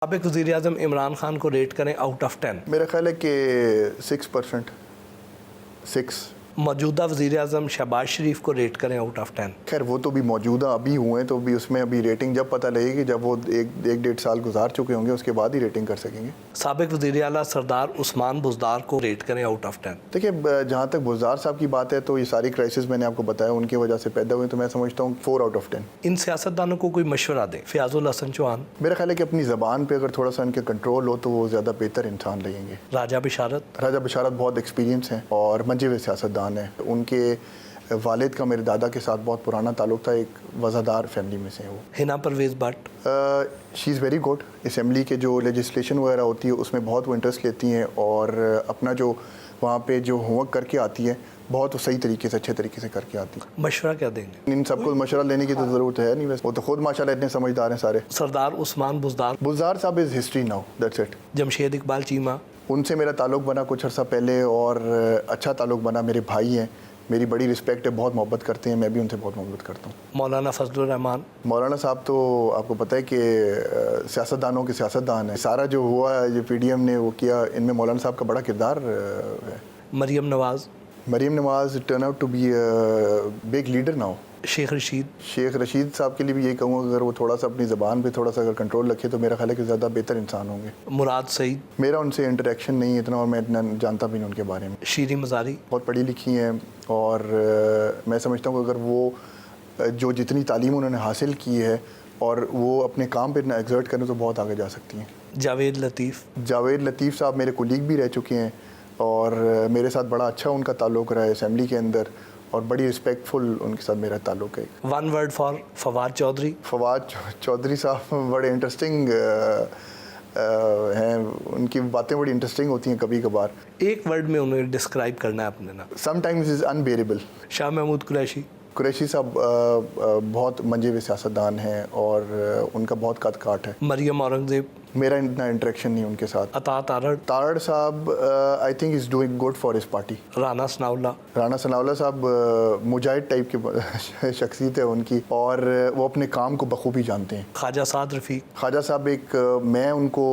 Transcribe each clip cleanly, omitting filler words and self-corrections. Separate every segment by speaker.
Speaker 1: साबिक़ वज़ीर-ए-आज़म इमरान खान को रेट करें आउट ऑफ 10।
Speaker 2: मेरा ख्याल है कि 6%। 6।
Speaker 1: मौजूदा वज़ीर-ए-आज़म शहबाज शरीफ को रेट करें आउट ऑफ 10।
Speaker 2: खैर वो तो भी मौजूदा अभी हुए हैं, तो भी उसमें अभी रेटिंग जब पता लगेगी जब वो एक डेढ़ साल गुजार चुके होंगे, उसके बाद ही रेटिंग कर सकेंगे।
Speaker 1: साबिक़ वज़ीर आला सरदार उस्मान बुज़दार को रेट करें आउट ऑफ 10।
Speaker 2: देखिए, जहाँ तक बुज़दार साहब की बात है तो ये सारी क्राइसिस मैंने आपको बताया उनकी वजह से पैदा हुए, तो मैं समझता हूँ 4 आउट ऑफ 10।
Speaker 1: इन सियासतदानों को कोई मशवरा दें। फ़याज़ुल हसन चौहान।
Speaker 2: मेरा ख्याल है कि अपनी ज़बान पे अगर थोड़ा सा इनके कंट्रोल हो तो वो ज़्यादा बेहतर इंसान लगेंगे।
Speaker 1: राजा बिशारत।
Speaker 2: राजा बिशारत बहुत एक्सपीरियंस हैं और मंजे हुए सियासतदान हैं। उनके वालिद का मेरे दादा के साथ बहुत पुराना ताल्लुक़ था, एक वज़ादार फैमिली में से हैं वो।
Speaker 1: Hina Parvez Bhatt.
Speaker 2: She is very good. Assembly के जो लेजिस्लेशन वगैरह होती है उसमें बहुत वो इंटरेस्ट लेती हैं और अपना जो वहाँ पे जो होमवर्क करके आती है बहुत सही तरीके से, अच्छे तरीके से करके आती है।
Speaker 1: मशवरा क्या देंगे?
Speaker 2: इन सबको मशवरा लेने की तो ज़रूरत है नहीं, वैसे वो तो खुद माशाल्लाह इतने समझदार हैं सारे।
Speaker 1: सरदार उस्मान बुज़दार।
Speaker 2: बुज़दार साहब is history now, that's it.
Speaker 1: Jamshed Iqbal Cheema.
Speaker 2: उनसे मेरा ताल्लुक़ बना कुछ अर्सा पहले और अच्छा ताल्लुक़ बना। मेरे भाई हैं, मेरी बड़ी रिस्पेक्ट है, बहुत मोहब्बत करते हैं, मैं भी उनसे बहुत मोहब्बत करता हूँ।
Speaker 1: मौलाना फजलुर रहमान।
Speaker 2: मौलाना साहब तो आपको पता है कि सियासतदानों के सियासतदान है। सारा जो हुआ ये पीडीएम ने वो किया, इनमें मौलाना साहब का बड़ा किरदार है।
Speaker 1: Maryam Nawaz.
Speaker 2: Maryam Nawaz turn out to be big leader now.
Speaker 1: Sheikh Rashid.
Speaker 2: Sheikh Rashid साहब के लिए भी यही कहूँगा, अगर वो थोड़ा सा अपनी ज़बान पे थोड़ा सा अगर कंट्रोल रखे तो मेरा ख्याल है कि ज़्यादा बेहतर इंसान होंगे।
Speaker 1: मुराद सईद।
Speaker 2: मेरा उनसे इंटरेक्शन नहीं है इतना और मैं इतना जानता भी नहीं उनके बारे में।
Speaker 1: शीरी मज़ारी।
Speaker 2: बहुत पढ़ी लिखी हैं और मैं समझता हूँ कि अगर वो जो जितनी तालीम उन्होंने हासिल की है और वो अपने काम पर इतना एग्जर्ट करें तो बहुत आगे जा सकती हैं।
Speaker 1: जावेद लतीफ़।
Speaker 2: जावेद लतीफ़ साहब मेरे कुलीग भी रह चुके हैं और मेरे साथ बड़ा अच्छा उनका ताल्लुक़ रहा है असेंबली के अंदर और बड़ी रिस्पेक्टफुल उनके साथ मेरा ताल्लुक़ है।
Speaker 1: One word for Fawad Chaudhry.
Speaker 2: Fawad Chaudhry sahab बड़े इंटरेस्टिंग हैं, उनकी बातें बड़ी इंटरेस्टिंग होती हैं कभी कभार।
Speaker 1: एक वर्ड में उन्हें डिस्क्राइब करना है अपने ना।
Speaker 2: Sometimes is unbearable.
Speaker 1: Shah Mahmood Qureshi.
Speaker 2: Qureshi sahab बहुत मंजे हुए सियासतदान हैं और उनका बहुत कद काट है।
Speaker 1: मरियम औरंगज़ेब।
Speaker 2: मेरा इतना इंटरेक्शन नहीं उनके साथ।
Speaker 1: अता तारड़।
Speaker 2: तारड़ साहब I think is doing good for his party.
Speaker 1: Rana Sanaullah.
Speaker 2: Rana Sanaullah साहब मुजाहिद टाइप की शख्सियत है उनकी और वो अपने काम को बखूबी जानते हैं।
Speaker 1: ख्वाजा साद रफ़ीक।
Speaker 2: ख्वाजा साहब मैं उनको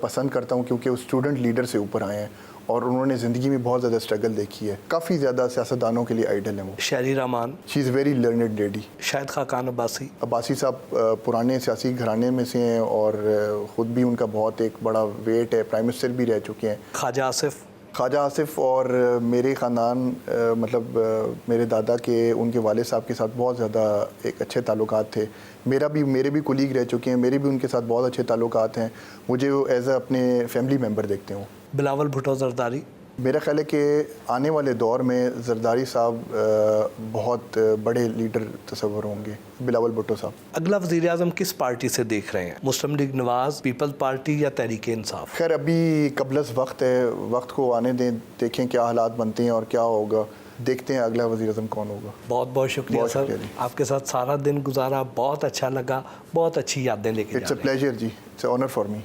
Speaker 2: पसंद करता हूँ क्योंकि वो स्टूडेंट लीडर से ऊपर आए हैं और उन्होंने ज़िंदगी में बहुत ज़्यादा स्ट्रगल देखी है। काफ़ी ज़्यादा सियासतदानों के लिए आइडल है वो।
Speaker 1: शहरी Rahman.
Speaker 2: She is very learned lady.
Speaker 1: Shahid Khaqan Abbasi.
Speaker 2: Abbasi साहब पुराने सियासी घराने में से हैं और ख़ुद भी उनका बहुत एक बड़ा वेट है, प्राइम मिनिस्टर भी रह चुके हैं।
Speaker 1: ख्वाजा आसिफ।
Speaker 2: ख्वाजा आसिफ और मेरे ख़ानदान मतलब मेरे दादा के उनके वालिद साहब के साथ बहुत ज़्यादा एक अच्छे ताल्लुकात थे। मेरे भी कुलीग रह चुके हैं, मेरे भी उनके साथ बहुत अच्छे ताल्लुकात हैं। मुझे वो एज अपने फैमिली मेम्बर देखते हो।
Speaker 1: बिलावल भुट्टो ज़रदारी।
Speaker 2: मेरा ख्याल है कि आने वाले दौर में ज़रदारी साहब बहुत बड़े लीडर तस्वर होंगे। बिलावल भुट्टो साहब।
Speaker 1: अगला वज़ीर आज़म किस पार्टी से देख रहे हैं? मुस्लिम लीग नवाज़, पीपल्स पार्टी या तहरीक इंसाफ?
Speaker 2: खैर अभी कबलस वक्त है, वक्त को आने दें, देखें क्या हालात बनते हैं और क्या होगा, देखते हैं अगला वज़ीर आज़म कौन होगा।
Speaker 1: बहुत बहुत शुक्रिया सर, आपके साथ सारा दिन गुजारा, बहुत अच्छा लगा, बहुत अच्छी यादें लेके।
Speaker 2: इट्स अ प्लेजर जी, it's a honour for me.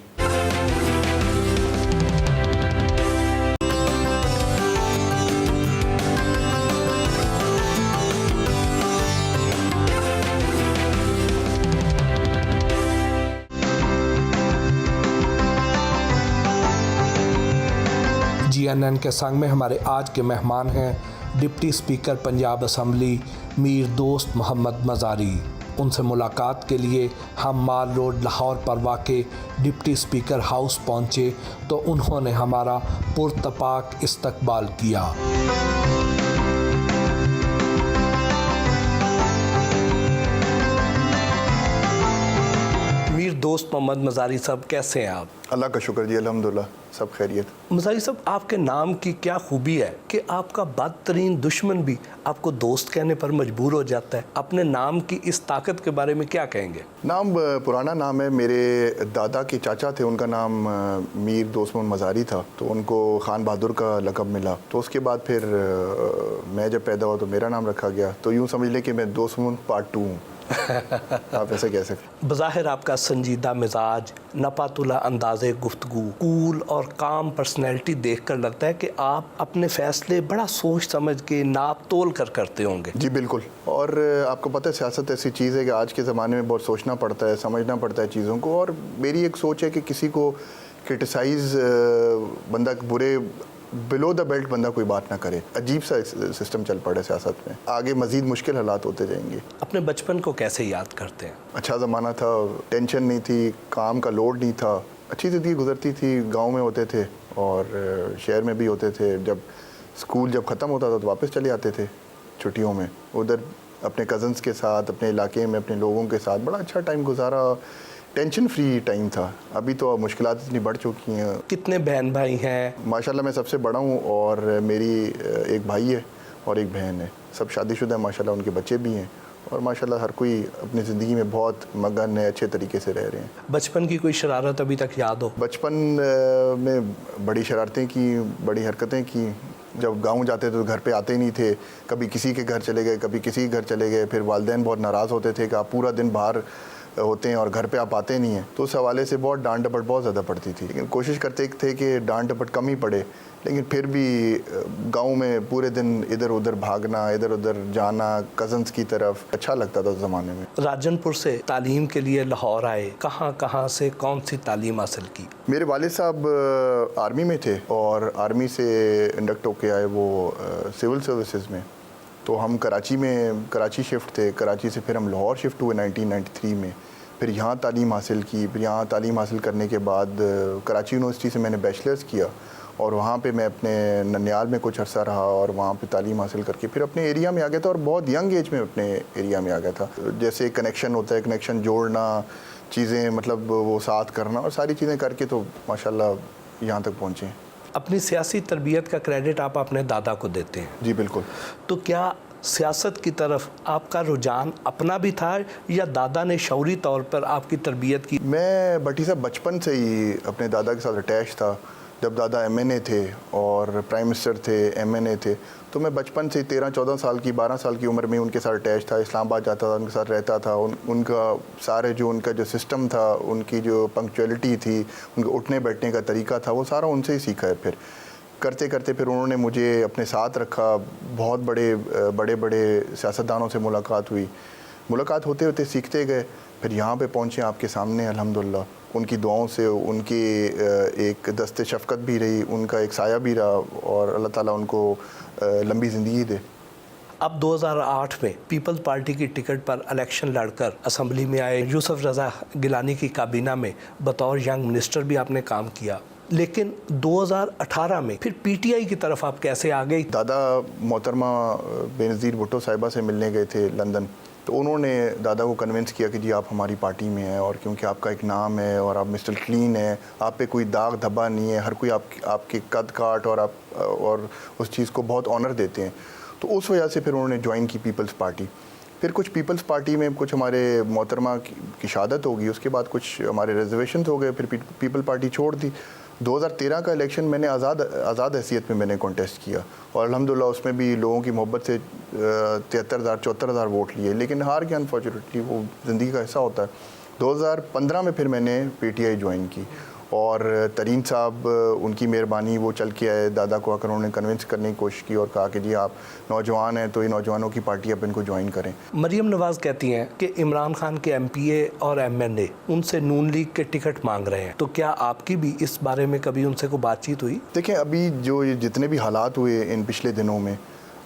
Speaker 1: GNN के संग में हमारे आज के मेहमान हैं deputy speaker Punjab assembly Mir Dost Mohammad Mazari. उनसे मुलाकात के लिए हम माल रोड लाहौर पर वाक़े डिप्टी स्पीकर हाउस पहुँचे तो उन्होंने हमारा पुरतपाक इस्तकबाल किया। मीर दोस्त मोहम्मद मज़ारी साहब, कैसे हैं आप?
Speaker 2: अल्लाह का शुक्र जी, अल्हम्दुलिल्लाह सब खैरियत।
Speaker 1: मज़ारी साहब, आपके नाम की क्या खूबी है कि आपका बदतरीन दुश्मन भी आपको दोस्त कहने पर मजबूर हो जाता है? अपने नाम की इस ताकत के बारे में क्या कहेंगे?
Speaker 2: नाम पुराना नाम है, मेरे दादा के चाचा थे, उनका नाम मीर दोस्त मोहम्मद मज़ारी था, तो उनको खान बहादुर का लक़ब मिला। तो उसके बाद फिर मैं जब पैदा हुआ तो मेरा नाम रखा गया, तो यूँ समझ लें कि मैं दोस्त मोहम्मद पार्ट 2 हूँ। आप ऐसा कह सकते।
Speaker 1: बज़ाहिर आपका संजीदा मिजाज, नपातुला अंदाज़े गुफ्तगू, कूल और काम पर्सनैलिटी देखकर लगता है कि आप अपने फ़ैसले बड़ा सोच समझ के नाप तोल कर करते होंगे।
Speaker 2: जी बिल्कुल। और आपको पता है सियासत ऐसी चीज़ है कि आज के ज़माने में बहुत सोचना पड़ता है, समझना पड़ता है चीज़ों को। और मेरी एक सोच है कि किसी को क्रिटिसाइज़ बंदा बुरे बिलो द बेल्ट बंदा कोई बात ना करे। अजीब सा सिस्टम चल पड़ा है सियासत में, आगे मज़ीद मुश्किल हालात होते जाएंगे।
Speaker 1: अपने बचपन को कैसे याद करते हैं?
Speaker 2: अच्छा ज़माना था, टेंशन नहीं थी, काम का लोड नहीं था, अच्छी ज़िंदगी गुजरती थी। गांव में होते थे और शहर में भी होते थे। जब स्कूल जब ख़त्म होता था तो वापस चले आते थे छुट्टियों में, उधर अपने कज़न्स के साथ, अपने इलाके में अपने लोगों के साथ बड़ा अच्छा टाइम गुजारा। टेंशन फ्री टाइम था। अभी तो मुश्किलात इतनी बढ़ चुकी हैं।
Speaker 1: कितने बहन भाई हैं?
Speaker 2: माशाल्लाह मैं सबसे बड़ा हूँ और मेरी एक भाई है और एक बहन है। सब शादीशुदा हैं माशाल्लाह, उनके बच्चे भी हैं और माशाल्लाह हर कोई अपनी ज़िंदगी में बहुत मगन है, अच्छे तरीके से रह रहे हैं।
Speaker 1: बचपन की कोई शरारत अभी तक याद हो?
Speaker 2: बचपन में बड़ी शरारतें की, बड़ी हरकतें की। जब गांव जाते तो घर पे आते नहीं थे, कभी किसी के घर चले गए, कभी किसी के घर चले गए। फिर वालिदैन बहुत नाराज़ होते थे कि आप पूरा दिन बाहर होते हैं और घर पे आप आते नहीं हैं। तो उस हवाले से बहुत डांट डपट बहुत ज़्यादा पड़ती थी। लेकिन कोशिश करते थे कि डांट डपट कम ही पड़े, लेकिन फिर भी गांव में पूरे दिन इधर उधर भागना, इधर उधर जाना, कज़न्स की तरफ, अच्छा लगता था उस ज़माने में।
Speaker 1: राजनपुर से तालीम के लिए लाहौर आए, कहाँ से कौन सी तालीम हासिल की?
Speaker 2: मेरे वालिद साहब आर्मी में थे और आर्मी से इंडक्ट होके आए वो सिविल सर्विसेज में। तो हम कराची शिफ्ट थे। कराची से फिर हम लाहौर शिफ्ट हुए 1993 में। फिर यहाँ तालीम हासिल की। फिर यहाँ तालीम हासिल करने के बाद कराची यूनिवर्सिटी से मैंने बैचलर्स किया और वहाँ पे मैं अपने ननियाल में कुछ अर्सा रहा और वहाँ पे तालीम हासिल करके फिर अपने एरिया में आ गया था और बहुत यंग एज में अपने एरिया में आ गया था। जैसे कनेक्शन होता है, कनेक्शन जोड़ना, चीज़ें मतलब वो साथ करना और सारी चीज़ें करके तो माशाल्लाह यहाँ तक पहुँचे।
Speaker 1: अपनी सियासी तरबियत का क्रेडिट आप अपने दादा को देते हैं?
Speaker 2: जी बिल्कुल।
Speaker 1: तो क्या सियासत की तरफ आपका रुझान अपना भी था या दादा ने शौरी तौर पर आपकी तरबियत की?
Speaker 2: मैं भट्टी साहब बचपन से ही अपने दादा के साथ अटैच था। जब दादा MNA थे और प्राइम मिनिस्टर थे, MNA थे, तो मैं बचपन से 13-14 साल की 12 साल की उम्र में उनके साथ अटैच था। इस्लामाबाद जाता था, उनके साथ रहता था। उनका सारे जो उनका जो सिस्टम था, उनकी जो पंक्चुअलिटी थी, उनके उठने बैठने का तरीका था, वो सारा उनसे ही सीखा है। फिर करते करते फिर उन्होंने मुझे अपने साथ रखा। बहुत बड़े सियासतदानों से मुलाकात हुई। मुलाकात होते होते सीखते गए। फिर यहाँ पे पहुँचे आपके सामने अल्हम्दुलिल्लाह। उनकी दुआओं से उनकी एक दस्ते शफ़क़त भी रही, उनका एक साया भी रहा और अल्लाह ताला उनको लंबी ज़िंदगी दे।
Speaker 1: अब 2008 में पीपल्स पार्टी की टिकट पर इलेक्शन लड़कर असम्बली में आए। यूसुफ रज़ा गिलानी की काबीना में बतौर यंग मिनिस्टर भी आपने काम किया, लेकिन 2018 में फिर PTI की तरफ आप कैसे आ गए? दादा
Speaker 2: मोहतरमा बेनज़ीर भुट्टो साहिबा से मिलने गए थे लंदन, तो उन्होंने दादा को कन्विंस किया कि जी आप हमारी पार्टी में हैं और क्योंकि आपका एक नाम है और आप मिस्टर क्लीन है, आप पे कोई दाग धब्बा नहीं है, हर कोई आपके कद काट और उस चीज़ को बहुत ऑनर देते हैं। तो उस वजह से फिर उन्होंने ज्वाइन की पीपल्स पार्टी। फिर कुछ पीपल्स पार्टी में कुछ हमारे मोहतरमा की शहादत होगी, उसके बाद कुछ हमारे रिजर्वेशन हो गए, फिर पीपल पार्टी छोड़ दी। 2013 का इलेक्शन मैंने आज़ाद हैसियत में मैंने कॉन्टेस्ट किया और अल्हम्दुलिल्लाह उसमें भी लोगों की मोहब्बत से 73,000-74,000 वोट लिए, लेकिन हार गया अनफॉर्चुनेटली। वो ज़िंदगी का हिस्सा होता है। 2015 में फिर मैंने PTI ज्वाइन की और तरीन साहब उनकी मेहरबानी, वो चल के आए। दादा को आकर उन्होंने कन्विंस करने की कोशिश की और कहा कि जी आप नौजवान हैं तो ये नौजवानों की पार्टी आप इनको ज्वाइन करें।
Speaker 1: मरीम नवाज़ कहती हैं कि इमरान खान के MPA और MNA उनसे नून लीग के टिकट मांग रहे हैं, तो क्या आपकी भी इस बारे में कभी उनसे कोई बातचीत हुई?
Speaker 2: देखें, अभी जो जितने भी हालात हुए इन पिछले दिनों में,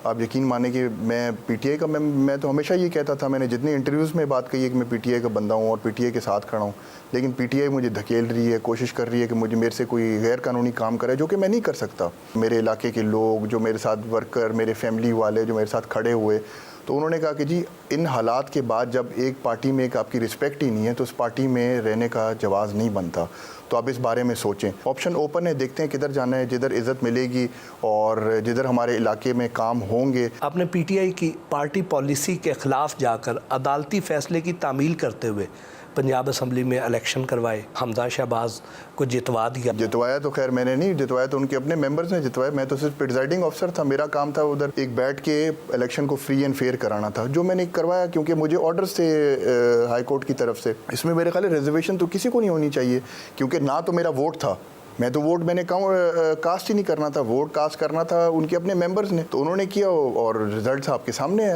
Speaker 2: आप यकीन माने कि मैं PTI का मैं तो हमेशा ये कहता था, मैंने जितने इंटरव्यूज़ में बात कही है कि मैं PTI का बंदा हूँ और PTI के साथ खड़ा हूँ, लेकिन PTI मुझे धकेल रही है, कोशिश कर रही है कि मेरे से कोई गैर कानूनी काम करे जो कि मैं नहीं कर सकता। मेरे इलाके के लोग जो मेरे साथ वर्कर, मेरे फैमिली वाले जो मेरे साथ खड़े हुए, तो उन्होंने कहा कि जी इन हालात के बाद जब एक पार्टी में एक आपकी रिस्पेक्ट ही नहीं है तो उस पार्टी में रहने का जवाज़ नहीं बनता, तो आप इस बारे में सोचें। ऑप्शन ओपन है, देखते हैं किधर जाना है, जिधर इज़्ज़त मिलेगी और जिधर हमारे इलाके में काम होंगे।
Speaker 1: आपने PTI की पार्टी पॉलिसी के ख़िलाफ़ जाकर अदालती फ़ैसले की तामील करते हुए पंजाब असम्बली में इलेक्शन करवाए, हमजा शहबाज को जितवा दिया।
Speaker 2: जितवाया तो खैर मैंने नहीं जितवाया, तो उनके अपने मेंबर्स ने जितवाया। मैं तो सिर्फ प्रिजाइडिंग ऑफिसर था। मेरा काम था उधर एक बैठ के इलेक्शन को फ्री एंड फेयर क्लियर कराना था, जो मैंने करवाया क्योंकि मुझे ऑर्डर्स थे हाई कोर्ट की तरफ से। इसमें मेरे ख्याल है रिजर्वेशन तो किसी को नहीं होनी चाहिए, क्योंकि ना तो मेरा वोट था, मैं तो वोट मैंने कास्ट ही नहीं करना था, वोट कास्ट करना था उनके अपने मेंबर्स ने, तो उन्होंने किया और रिजल्ट आपके सामने है।